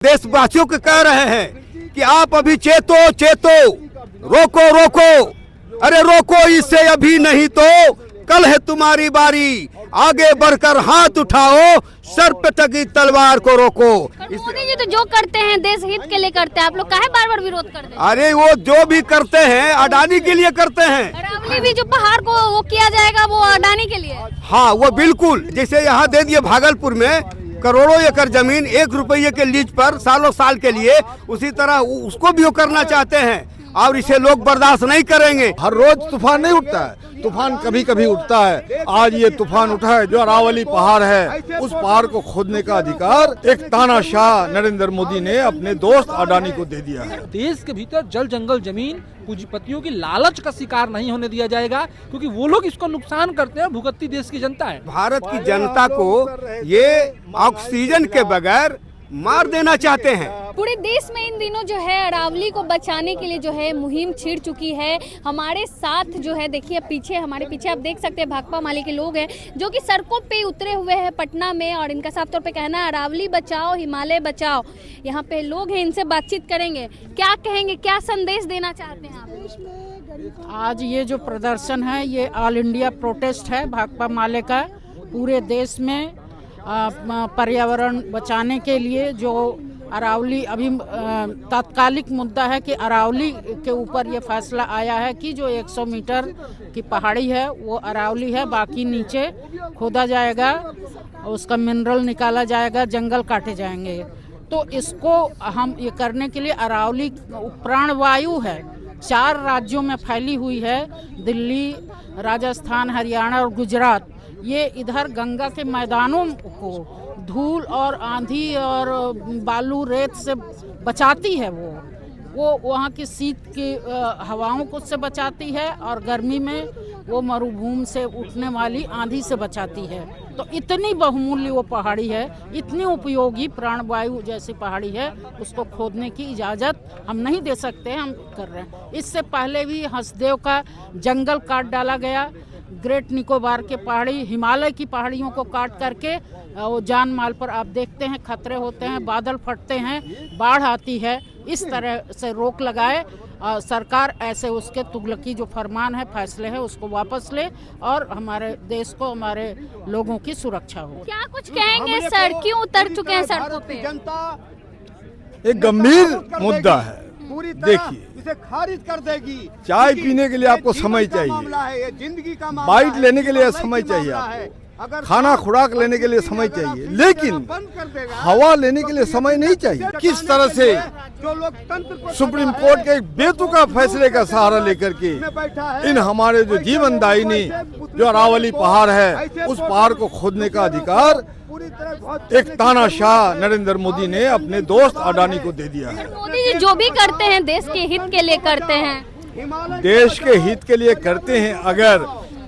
देशवासियों को कह रहे हैं कि आप अभी चेतो चेतो, रोको रोको, अरे रोको इससे अभी, नहीं तो कल है तुम्हारी बारी, आगे बढ़कर हाथ उठाओ, सर पे टकी तलवार को रोको। मोदी जी तो जो करते हैं देश हित के लिए करते हैं, आप लोग काहे बार बार विरोध करते हैं? अरे वो जो भी करते हैं अडानी के लिए करते हैं। अरावली भी जो पहाड़ को वो किया जाएगा वो अडानी के लिए। हाँ वो बिल्कुल, जैसे यहाँ दे दिए भागलपुर में करोड़ों एकड़ जमीन 1 रुपये के लीज पर सालों साल के लिए, उसी तरह उसको भी वो करना चाहते हैं और इसे लोग बर्दाश्त नहीं करेंगे। हर रोज तूफान नहीं उठता है, तूफान कभी कभी उठता है। आज ये तूफान उठा है जो अरावली पहाड़ है, उस पहाड़ को खोदने का अधिकार एक तानाशाह नरेंद्र मोदी ने अपने दोस्त अडानी को दे दिया है। देश के भीतर जल जंगल जमीन पूंजीपतियों की लालच का शिकार नहीं होने दिया जाएगा, क्योंकि वो लोग इसको नुकसान करते हैं, भुगतती देश की जनता है। भारत की जनता को ये ऑक्सीजन के बगैर मार देना चाहते हैं। पूरे देश में इन दिनों जो है अरावली को बचाने के लिए जो है मुहिम छिड़ चुकी है। हमारे साथ जो है देखिए पीछे, हमारे पीछे आप देख सकते हैं भाकपा माले के लोग हैं जो कि सड़कों पे उतरे हुए हैं पटना में, और इनका साफ तौर पे कहना है अरावली बचाओ हिमालय बचाओ। यहाँ पे लोग हैं, इनसे बातचीत करेंगे। क्या कहेंगे, क्या संदेश देना चाहते हैं आप? आज ये जो प्रदर्शन है ये ऑल इंडिया प्रोटेस्ट है भाकपा माले का। पूरे देश में पर्यावरण बचाने के लिए जो अरावली अभी तात्कालिक मुद्दा है कि अरावली के ऊपर ये फैसला आया है कि जो 100 मीटर की पहाड़ी है वो अरावली है, बाकी नीचे खोदा जाएगा, उसका मिनरल निकाला जाएगा, जंगल काटे जाएंगे। तो इसको हम ये करने के लिए अरावली प्राणवायु है, 4 राज्यों में फैली हुई है, दिल्ली, राजस्थान, हरियाणा और गुजरात। ये इधर गंगा के मैदानों को धूल और आंधी और बालू रेत से बचाती है। वो वहाँ की शीत की हवाओं को से बचाती है, और गर्मी में वो मरुभूमि से उठने वाली आंधी से बचाती है। तो इतनी बहुमूल्य वो पहाड़ी है, इतनी उपयोगी प्राणवायु जैसी पहाड़ी है, उसको खोदने की इजाज़त हम नहीं दे सकते, हम कर रहे हैं। इससे पहले भी हंसदेव का जंगल काट डाला गया, ग्रेट निकोबार के पहाड़ी, हिमालय की पहाड़ियों को काट करके वो जान माल पर आप देखते हैं खतरे होते हैं, बादल फटते हैं, बाढ़ आती है। इस तरह से रोक लगाए सरकार, ऐसे उसके तुगलकी जो फरमान है, फैसले हैं, उसको वापस ले और हमारे देश को, हमारे लोगों की सुरक्षा हो। क्या कुछ कहेंगे सर, क्यों उतर चुके हैं सड़कों पे? एक गंभीर मुद्दा है। देखिए, इसे खारिज कर देगी। चाय पीने के लिए आपको समय चाहिए, जिंदगी का बाइट लेने के लिए समय चाहिए, आपको खाना खुराक लेने के लिए समय चाहिए, लेकिन हवा लेने के लिए समय नहीं चाहिए। किस तरह से सुप्रीम कोर्ट के एक बेतुका फैसले का सहारा लेकर के इन हमारे जो जीवनदायिनी जो अरावली पहाड़ है, उस पहाड़ को खोदने का अधिकार एक तानाशाह नरेंद्र मोदी ने अपने दोस्त अडानी को दे दिया है। मोदी जी जो भी करते हैं देश के हित के लिए करते हैं। देश के हित के लिए करते हैं अगर,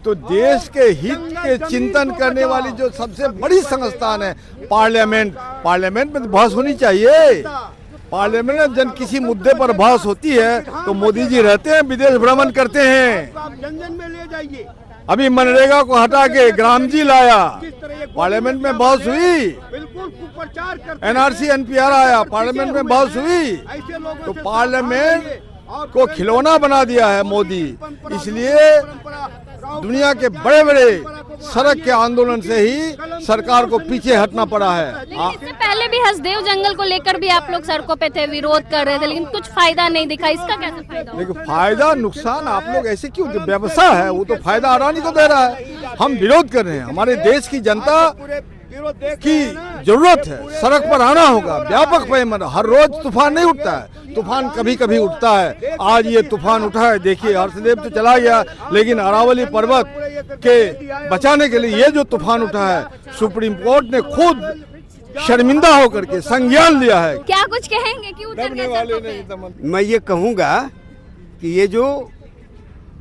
तो देश के हित के चिंतन करने वाली जो सबसे बड़ी संस्थान है पार्लियामेंट में तो बहस होनी चाहिए। पार्लियामेंट में जब किसी मुद्दे पर बहस होती है तो मोदी जी रहते हैं, विदेश भ्रमण करते हैं। में ले जाइए। अभी मनरेगा को हटा के ग्राम जी लाया, पार्लियामेंट में बहस हुई। बिल्कुल कुप्रचार करते NRC NPR आया, पार्लियामेंट में बहस हुई। तो पार्लियामेंट को खिलौना बना दिया है मोदी। इसलिए दुनिया के बड़े बड़े सड़क के आंदोलन से ही सरकार को पीछे हटना पड़ा है। इससे पहले भी हंसदेव जंगल को लेकर भी आप लोग सड़कों पे थे, विरोध कर रहे थे, लेकिन कुछ फायदा नहीं दिखा। इसका कैसे फायदा? देखो, फायदा नुकसान आप लोग ऐसे क्यों, जो व्यवसाय है वो तो फायदा अडानी को दे रहा है। हम विरोध कर रहे हैं, हमारे देश की जनता की जरूरत है, सड़क पर आना होगा व्यापक पैमाने। हर रोज तूफान नहीं उठता है, तूफान कभी कभी उठता है। आज ये तूफान उठा है, देखिए हर्षदेव तो चला गया, लेकिन अरावली पर्वत के बचाने के लिए ये जो तूफान उठा है, सुप्रीम कोर्ट ने खुद शर्मिंदा होकर के संज्ञान लिया है। क्या कुछ कहेंगे, क्यों उतर गए सड़कों पे? मैं ये कहूँगा कि ये जो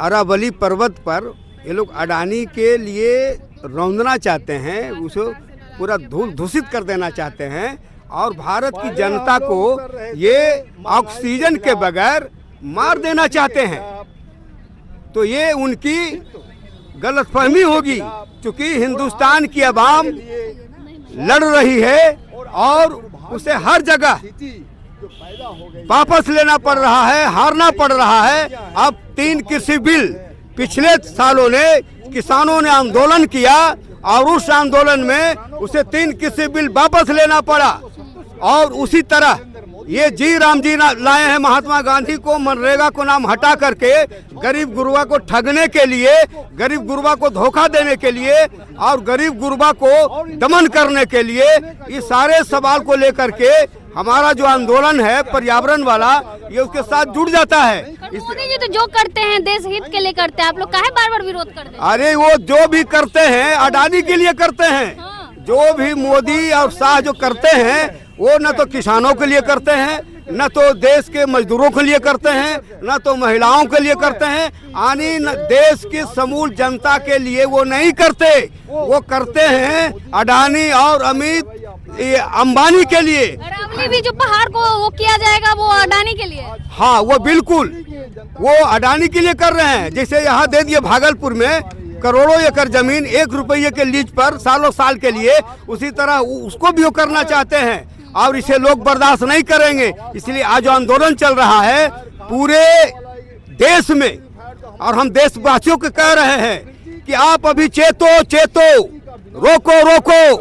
अरावली पर्वत पर ये लोग अडानी के लिए रौंदना चाहते हैं, उसे पूरा दूषित कर देना चाहते हैं, और भारत की जनता को ये ऑक्सीजन के बगैर मार देना चाहते हैं। तो ये उनकी गलतफहमी होगी, क्योंकि हिंदुस्तान की आवाम लड़ रही है और उसे हर जगह वापस लेना पड़ रहा है, हारना पड़ रहा है। अब 3 कृषि बिल पिछले सालों ने किसानों ने आंदोलन किया और उस आंदोलन में उसे 3 कृषि बिल वापस लेना पड़ा। और उसी तरह ये जी राम जी लाए हैं महात्मा गांधी को मनरेगा को नाम हटा करके गरीब गुरबा को ठगने के लिए, गरीब गुरबा को धोखा देने के लिए और गरीब गुरबा को दमन करने के लिए। इस सारे सवाल को लेकर के हमारा जो आंदोलन है पर्यावरण वाला, ये उसके साथ जुड़ जाता है। मोदी जी तो जो करते हैं देश हित के लिए करते हैं, आप लोग काहे बार बार विरोध करते हैं? अरे वो जो भी करते हैं अडानी के लिए करते हैं। हाँ। जो भी मोदी और शाह जो करते हैं वो न तो किसानों के लिए करते हैं, न तो देश के मजदूरों के लिए करते हैं, न तो महिलाओं के लिए करते हैं, यानी देश की समूल जनता के लिए वो नहीं करते। वो करते हैं अडानी और अमित अंबानी के लिए। अरावली भी जो पहाड़ को वो किया जाएगा वो अडानी के लिए। हाँ, वो बिल्कुल वो अडानी के लिए कर रहे हैं। जैसे यहाँ दे दिए भागलपुर में करोड़ों एकड़ जमीन 1 रुपये के लीज पर सालों साल के लिए, उसी तरह उसको भी वो करना चाहते हैं और इसे लोग बर्दाश्त नहीं करेंगे। इसलिए आज जो आंदोलन चल रहा है पूरे देश में, और हम देशवासियों को कह रहे हैं कि आप अभी चेतो चेतो, रोको रोको,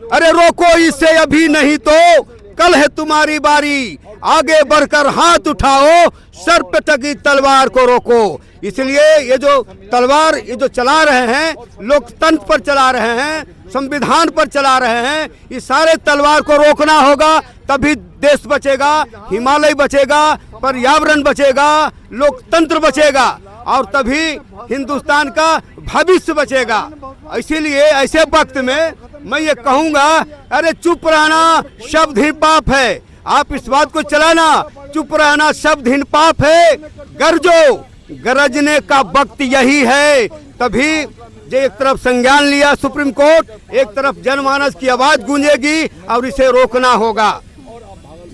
अरे रोको इससे अभी नहीं तो कल है तुम्हारी बारी, आगे बढ़कर हाथ उठाओ, सर पे टकी तलवार को रोको। इसलिए ये जो तलवार ये जो चला रहे हैं, लोकतंत्र पर चला रहे हैं, संविधान पर चला रहे हैं, इस सारे तलवार को रोकना होगा, तभी देश बचेगा, हिमालय बचेगा, पर्यावरण बचेगा, लोकतंत्र बचेगा और तभी हिंदुस्तान का भविष्य बचेगा। इसीलिए ऐसे वक्त में मैं ये कहूँगा, अरे चुप रहना शब्द ही पाप है। आप इस बात को चलाना, चुप रहना शब्द ही पाप है। गरजो, गरजने का वक्त यही है। तभी जो एक तरफ संज्ञान लिया सुप्रीम कोर्ट, एक तरफ जनमानस की आवाज गूंजेगी और इसे रोकना होगा।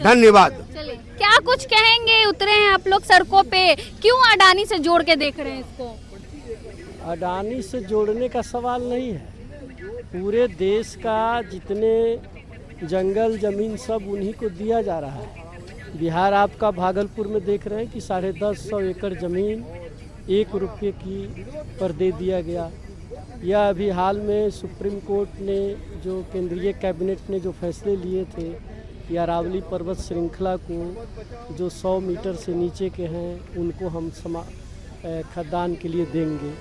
धन्यवाद। चलिए, क्या कुछ कहेंगे? उतरे हैं आप लोग सड़कों पे, क्यों अडानी से जोड़ के देख रहे हैं इसको? अडानी से जोड़ने का सवाल नहीं है। पूरे देश का जितने जंगल जमीन सब उन्हीं को दिया जा रहा है। बिहार आपका भागलपुर में देख रहे हैं कि 1050 एकड़ ज़मीन 1 रुपये की पर दे दिया गया। यह अभी हाल में सुप्रीम कोर्ट ने जो केंद्रीय कैबिनेट ने जो फैसले लिए थे कि अरावली पर्वत श्रृंखला को जो 100 मीटर से नीचे के हैं उनको हम खदान के लिए देंगे,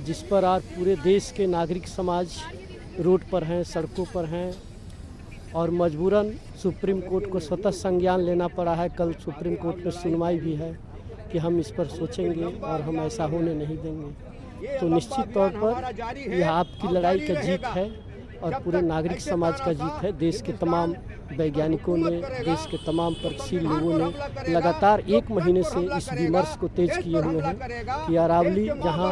जिस पर आज पूरे देश के नागरिक समाज रोड पर हैं, सड़कों पर हैं और मजबूरन सुप्रीम कोर्ट को स्वतः संज्ञान लेना पड़ा है। कल सुप्रीम कोर्ट में सुनवाई भी है कि हम इस पर सोचेंगे और हम ऐसा होने नहीं देंगे। तो निश्चित तौर पर यह आपकी लड़ाई का जीत है और पूरे नागरिक समाज का जीत है। देश के तमाम वैज्ञानिकों ने, देश के तमाम प्रगतिशील लोगों ने लगातार 1 महीने से इस विमर्श को तेज किए हुए हैं कि अरावली जहां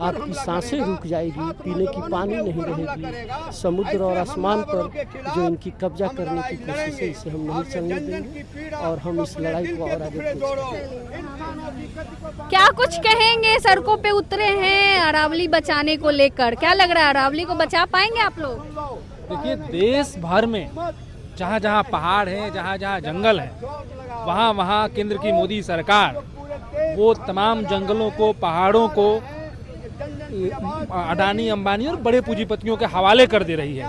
आपकी सांसें रुक जाएगी, पीने की पानी नहीं रहेगी, समुद्र और आसमान पर जो इनकी कब्जा करने की कोशिश है, इसे हम नहीं चलने देंगे और हम इस लड़ाई को और आगे क्या कुछ कहेंगे? सड़कों पे उतरे हैं अरावली बचाने को लेकर, क्या लग रहा है अरावली को बचा पाएंगे आप लोग? देखिए, देश भर में जहाँ जहाँ पहाड़ हैं, जहाँ जहाँ जंगल है, वहाँ वहाँ केंद्र की मोदी सरकार वो तमाम जंगलों को, पहाड़ों को अडानी अंबानी और बड़े पूंजीपतियों के हवाले कर दे रही है।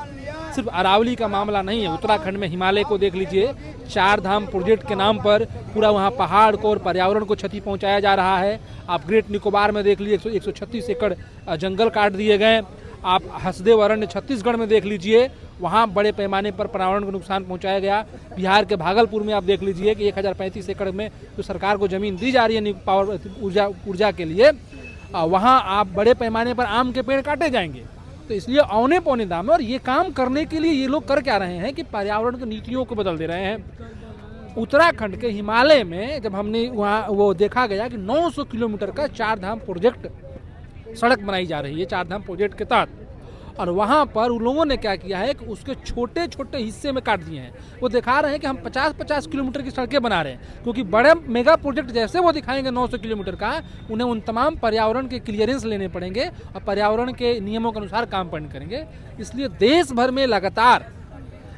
सिर्फ अरावली का मामला नहीं है, उत्तराखंड में हिमालय को देख लीजिए, 4 धाम प्रोजेक्ट के नाम पर पूरा वहाँ पहाड़ को और पर्यावरण को क्षति पहुँचाया जा रहा है। आप ग्रेट निकोबार में देख लीजिए 136 एकड़ जंगल काट दिए गए। आप हसदेव अरण्य छत्तीसगढ़ में देख लीजिए, वहाँ बड़े पैमाने पर पर्यावरण को नुकसान पहुंचाया गया। बिहार के भागलपुर में आप देख लीजिए कि 1035 एकड़ में जो सरकार को ज़मीन दी जा रही है पावर ऊर्जा के लिए, वहाँ आप बड़े पैमाने पर आम के पेड़ काटे जाएंगे। तो इसलिए औने पौने दाम है। और ये काम करने के लिए ये लोग कर क्या रहे हैं कि पर्यावरण की नीतियों को बदल दे रहे हैं। उत्तराखंड के हिमालय में जब हमने वहाँ वो देखा गया कि 900 किलोमीटर का 4 धाम प्रोजेक्ट सड़क बनाई जा रही है 4 धाम प्रोजेक्ट के तहत, और वहाँ पर उन लोगों ने क्या किया है कि उसके छोटे छोटे हिस्से में काट दिए हैं। वो दिखा रहे हैं कि हम 50-50 किलोमीटर की सड़कें बना रहे हैं, क्योंकि बड़े मेगा प्रोजेक्ट जैसे वो दिखाएंगे 900 किलोमीटर का, उन्हें उन तमाम पर्यावरण के क्लियरेंस लेने पड़ेंगे और पर्यावरण के नियमों के अनुसार काम करेंगे। इसलिए देश भर में लगातार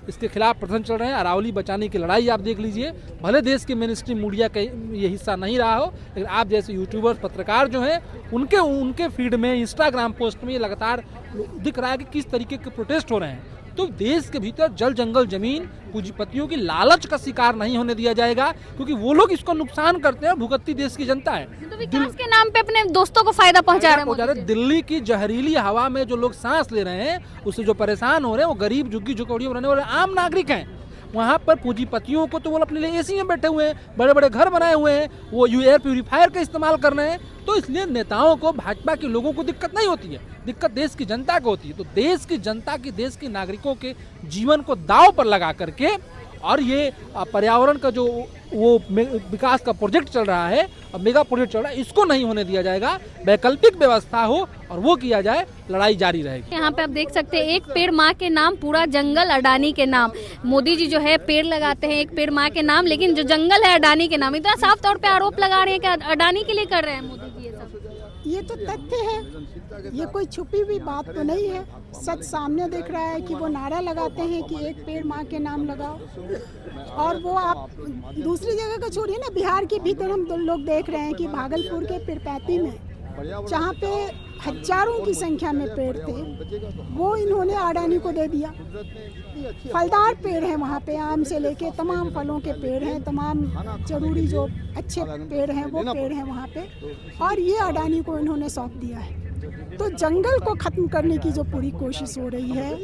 इसके खिलाफ प्रदर्शन चल रहे हैं। अरावली बचाने की लड़ाई आप देख लीजिए, भले देश के मेन स्ट्रीम मीडिया का ये हिस्सा नहीं रहा हो, लेकिन आप जैसे यूट्यूबर्स, पत्रकार जो हैं, उनके फीड में, इंस्टाग्राम पोस्ट में ये लगातार दिख रहा है कि किस तरीके के प्रोटेस्ट हो रहे हैं। तो देश के भीतर जल जंगल जमीन पूंजीपतियों की लालच का शिकार नहीं होने दिया जाएगा, क्योंकि वो लोग इसको नुकसान करते हैं, भुगतती देश की जनता है। तो विकास के नाम पे अपने दोस्तों को फायदा पहुंचा रहे हैं। दिल्ली की जहरीली हवा में जो लोग सांस ले रहे हैं, उससे जो परेशान हो रहे हैं, वो गरीब झुग्गी झोपड़ियों में रहने वाले आम नागरिक हैं। वहाँ पर पूंजीपतियों को तो वो अपने लिए एसी में बैठे हुए हैं, बड़े बड़े घर बनाए हुए हैं, वो एयर प्यूरीफायर का इस्तेमाल कर रहे हैं। तो इसलिए नेताओं को, भाजपा के लोगों को दिक्कत नहीं होती है, दिक्कत देश की जनता को होती है। तो देश की जनता की, देश के नागरिकों के जीवन को दांव पर लगा करके, और ये पर्यावरण का जो वो विकास का प्रोजेक्ट चल रहा है, मेगा प्रोजेक्ट चल रहा है, इसको नहीं होने दिया जाएगा। वैकल्पिक व्यवस्था हो और वो किया जाए, लड़ाई जारी रहेगी। यहाँ पे आप देख सकते हैं, एक पेड़ माँ के नाम, पूरा जंगल अडानी के नाम। मोदी जी जो है पेड़ लगाते हैं, एक पेड़ माँ के नाम, लेकिन जो जंगल है अडानी के नाम। इतना साफ तौर पे आरोप लगा रहे हैं कि अडानी के लिए कर रहे हैं मोदी जी ये सब। ये तो तथ्य है, ये कोई छुपी हुई बात तो नहीं है, सच सामने दिख रहा है कि वो नारा लगाते हैं कि एक पेड़ माँ के नाम लगाओ। और वो आप दूसरी जगह का छोड़िए ना, बिहार के भीतर हम लोग देख रहे हैं कि भागलपुर के पिरपैती में, जहाँ पे हजारों की संख्या में पेड़ थे, वो इन्होंने अडानी को दे दिया। फलदार पेड़ हैं वहाँ पे, आम से लेके तमाम फलों के पेड़ हैं, तमाम जरूरी जो अच्छे पेड़ हैं वो पेड़ हैं वहाँ पे, और ये अडानी को इन्होंने सौंप दिया है। तो जंगल को खत्म करने की जो पूरी कोशिश हो रही है,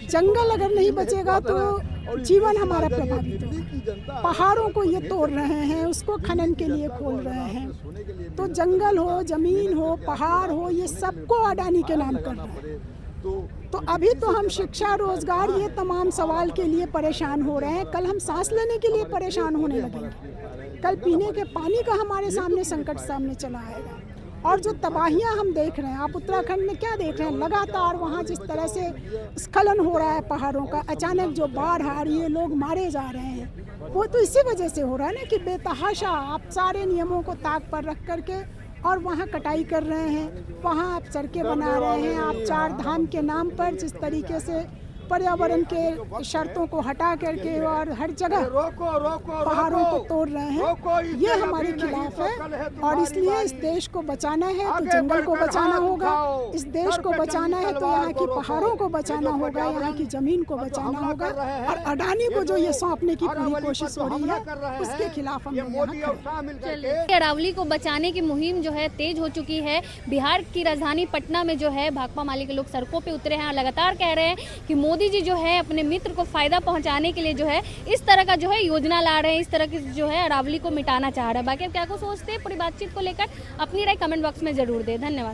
जंगल अगर नहीं बचेगा तो जीवन हमारा प्रभावित होगा। पहाड़ों को ये तोड़ रहे हैं, उसको खनन के लिए खोल रहे हैं। तो जंगल हो, जमीन हो, पहाड़ हो, ये सबको अडानी के नाम कर रहे हैं। तो अभी तो हम शिक्षा, रोजगार, ये तमाम सवाल के लिए परेशान हो रहे हैं, कल हम सांस लेने के लिए परेशान होने लगेंगे। कल पीने के पानी का हमारे सामने संकट सामने चला आएगा। और जो तबाहियां हम देख रहे हैं, आप उत्तराखंड में क्या देख रहे हैं, लगातार वहाँ जिस तरह से स्खलन हो रहा है पहाड़ों का, अचानक जो बाढ़ आ रही है, लोग मारे जा रहे हैं, वो तो इसी वजह से हो रहा है ना कि बेतहाशा आप सारे नियमों को ताक पर रख करके और वहाँ कटाई कर रहे हैं, वहाँ आप सड़कें बना रहे हैं, आप 4 धाम के नाम पर जिस तरीके से पर्यावरण के शर्तों को हटा करके और हर जगह पहाड़ों को तोड़ रहे हैं, ये हमारे खिलाफ है। और इसलिए इस देश को बचाना है तो जंगल को बचाना होगा, इस देश को बचाना है तो यहाँ की पहाड़ों को बचाना होगा, यहाँ की जमीन को बचाना होगा। और अडानी को जो ये सौंपने की पूरी कोशिश हो रही है, उसके खिलाफ हम अरावली को बचाने की मुहिम जो है तेज हो चुकी है। बिहार की राजधानी पटना में जो है भाकपा माले के लोग सड़कों पे उतरे हैं, लगातार कह रहे हैं कि मोदी जी जो है अपने मित्र को फायदा पहुंचाने के लिए जो है इस तरह का जो है योजना ला रहे हैं, इस तरह की जो है अरावली को मिटाना चाह रहे हैं। बाकी आप क्या को सोचते हैं पूरी बातचीत को लेकर, अपनी राय कमेंट बॉक्स में जरूर दें। धन्यवाद।